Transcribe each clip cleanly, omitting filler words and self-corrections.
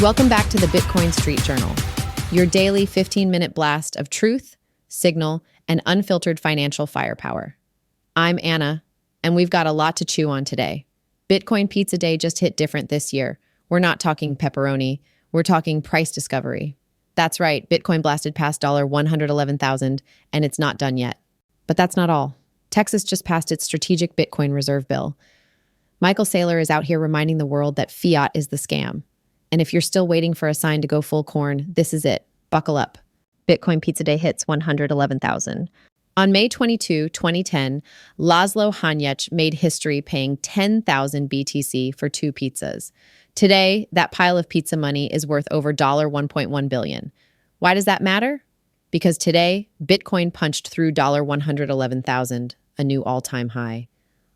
Welcome back to the Bitcoin Street Journal, your daily 15-minute blast of truth, signal, and unfiltered financial firepower. I'm Anna, and we've got a lot to chew on today. Bitcoin Pizza Day just hit different this year. We're not talking pepperoni, we're talking price discovery. That's right, Bitcoin blasted past $111,000, and it's not done yet. But that's not all. Texas just passed its strategic Bitcoin reserve bill. Michael Saylor is out here reminding the world that fiat is the scam. And if you're still waiting for a sign to go full corn, this is it. Buckle up. Bitcoin Pizza Day hits 111,000. On May 22, 2010, Laszlo Hanyecz made history paying 10,000 BTC for 2 pizzas. Today, that pile of pizza money is worth over $1.1 billion. Why does that matter? Because today, Bitcoin punched through $111,000, a new all-time high,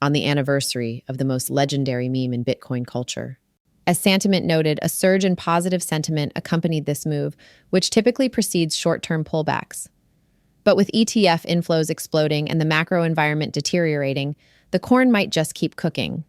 on the anniversary of the most legendary meme in Bitcoin culture. As Santiment noted, a surge in positive sentiment accompanied this move, which typically precedes short-term pullbacks. But with ETF inflows exploding and the macro environment deteriorating, the corn might just keep cooking.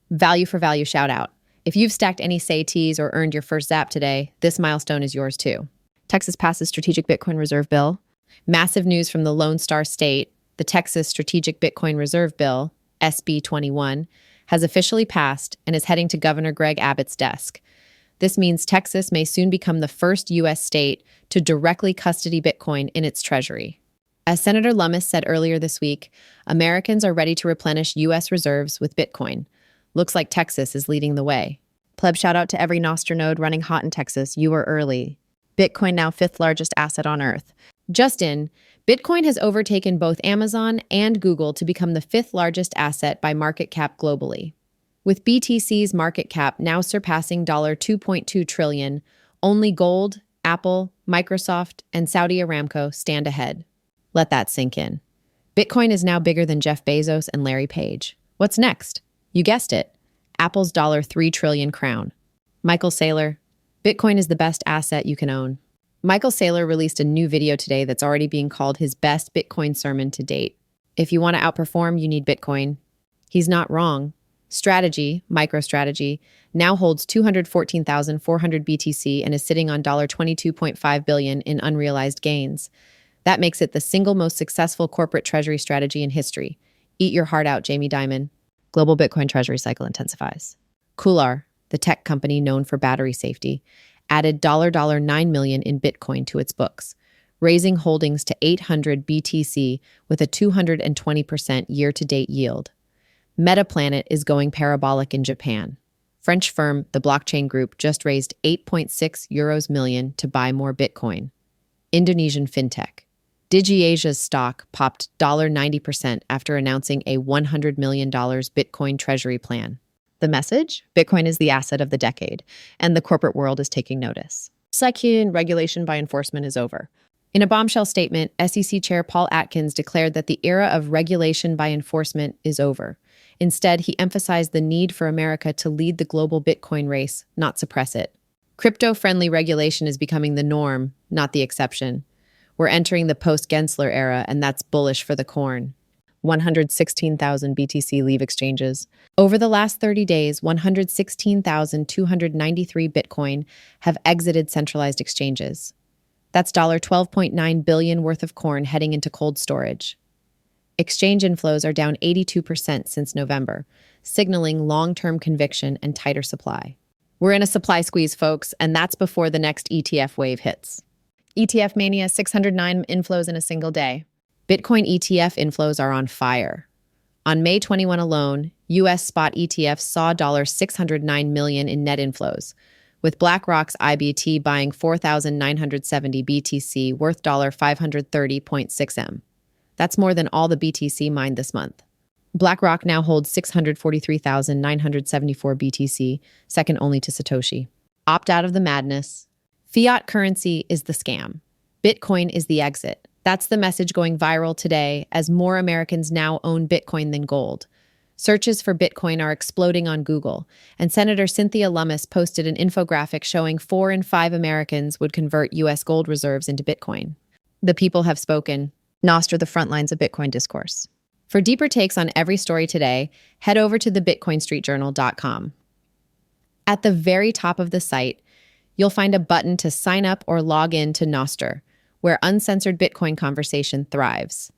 Value for value shout out. If you've stacked any SATs or earned your first Zap today, this milestone is yours too. Texas passes strategic Bitcoin reserve bill. Massive news from the Lone Star State. The Texas Strategic Bitcoin Reserve Bill, SB 21, has officially passed and is heading to Governor Greg Abbott's desk. This means Texas may soon become the first U.S. state to directly custody Bitcoin in its treasury. As Senator Lummis said earlier this week, Americans are ready to replenish U.S. reserves with Bitcoin. Looks like Texas is leading the way. Pleb shout out to every Nostr node running hot in Texas. You were early. Bitcoin now 5th largest asset on Earth. Just in, Bitcoin has overtaken both Amazon and Google to become the 5th largest asset by market cap globally. With BTC's market cap now surpassing $2.2 trillion, only gold, Apple, Microsoft, and Saudi Aramco stand ahead. Let that sink in. Bitcoin is now bigger than Jeff Bezos and Larry Page. What's next? You guessed it. Apple's $3 trillion crown. Michael Saylor, Bitcoin is the best asset you can own. Michael Saylor released a new video today that's already being called his best Bitcoin sermon to date. If you want to outperform, you need Bitcoin. He's not wrong. Strategy, MicroStrategy, now holds 214,400 BTC and is sitting on $22.5 billion in unrealized gains. That makes it the single most successful corporate treasury strategy in history. Eat your heart out, Jamie Dimon. Global Bitcoin treasury cycle intensifies. KULR, the tech company known for battery safety, added $9 million in Bitcoin to its books, raising holdings to 800 BTC with a 220% year-to-date yield. Metaplanet is going parabolic in Japan. French firm The Blockchain Group just raised 8.6 million to buy more Bitcoin. Indonesian fintech. DigiAsia's stock popped 90% after announcing a $100 million Bitcoin treasury plan. The message? Bitcoin is the asset of the decade, and the corporate world is taking notice. SEC regulation by enforcement is over. In a bombshell statement, SEC Chair Paul Atkins declared that the era of regulation by enforcement is over. Instead, he emphasized the need for America to lead the global Bitcoin race, not suppress it. Crypto-friendly regulation is becoming the norm, not the exception. We're entering the post-Gensler era, and that's bullish for the corn. 116,000 BTC leave exchanges. Over the last 30 days, 116,293 Bitcoin have exited centralized exchanges. That's $12.9 billion worth of corn heading into cold storage. Exchange inflows are down 82% since November, signaling long-term conviction and tighter supply. We're in a supply squeeze, folks, and that's before the next ETF wave hits. ETF mania, 609 inflows in a single day. Bitcoin ETF inflows are on fire. On May 21 alone, U.S. spot ETFs saw $609 million in net inflows, with BlackRock's IBT buying 4,970 BTC worth $530.6 M. That's more than all the BTC mined this month. BlackRock now holds 643,974 BTC, second only to Satoshi. Opt out of the madness. Fiat currency is the scam. Bitcoin is the exit. That's the message going viral today as more Americans now own Bitcoin than gold. Searches for Bitcoin are exploding on Google, and Senator Cynthia Lummis posted an infographic showing 4 in 5 Americans would convert U.S. gold reserves into Bitcoin. The people have spoken. Nostr the front lines of Bitcoin discourse. For deeper takes on every story today, head over to thebitcoinstreetjournal.com. At the very top of the site, You'll find a button to sign up or log in to Nostr, where uncensored Bitcoin conversation thrives.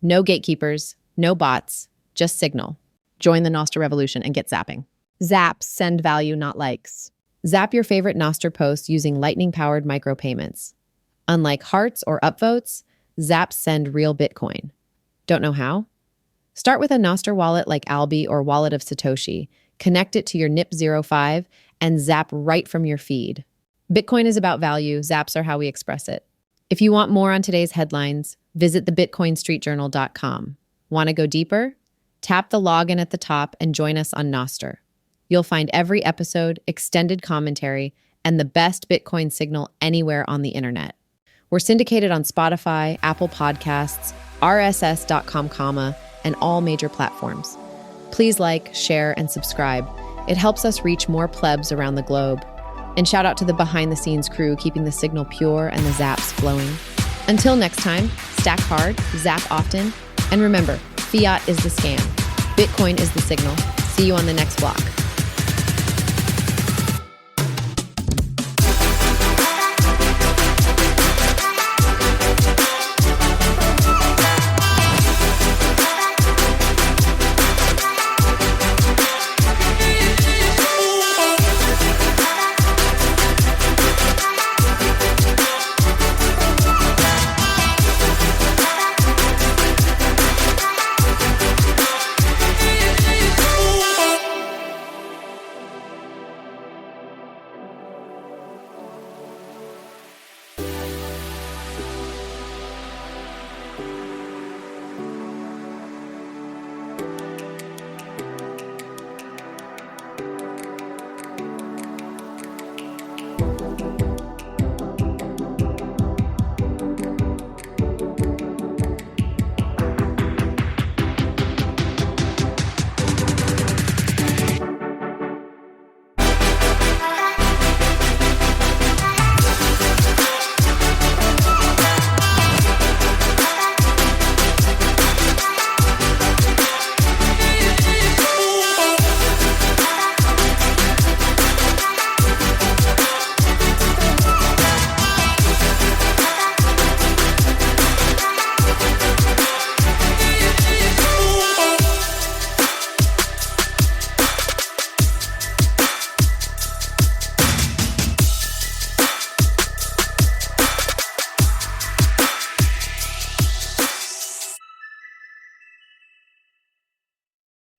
No gatekeepers, no bots, just signal. Join the Nostr revolution and get zapping. Zaps send value, not likes. Zap your favorite Nostr post using lightning-powered micropayments. Unlike hearts or upvotes, zaps send real Bitcoin. Don't know how? Start with a Nostr wallet like Albi or Wallet of Satoshi, connect it to your NIP05, and zap right from your feed. Bitcoin is about value, zaps are how we express it. If you want more on today's headlines, visit thebitcoinstreetjournal.com. Want to go deeper? Tap the login at the top and join us on Nostr. You'll find every episode, extended commentary, and the best Bitcoin signal anywhere on the internet. We're syndicated on Spotify, Apple Podcasts, rss.com, and all major platforms. Please like, share, and subscribe. It helps us reach more plebs around the globe. And shout out to the behind-the-scenes crew keeping the signal pure and the zaps flowing. Until next time, stack hard, zap often, and remember, fiat is the scam. Bitcoin is the signal. See you on the next block.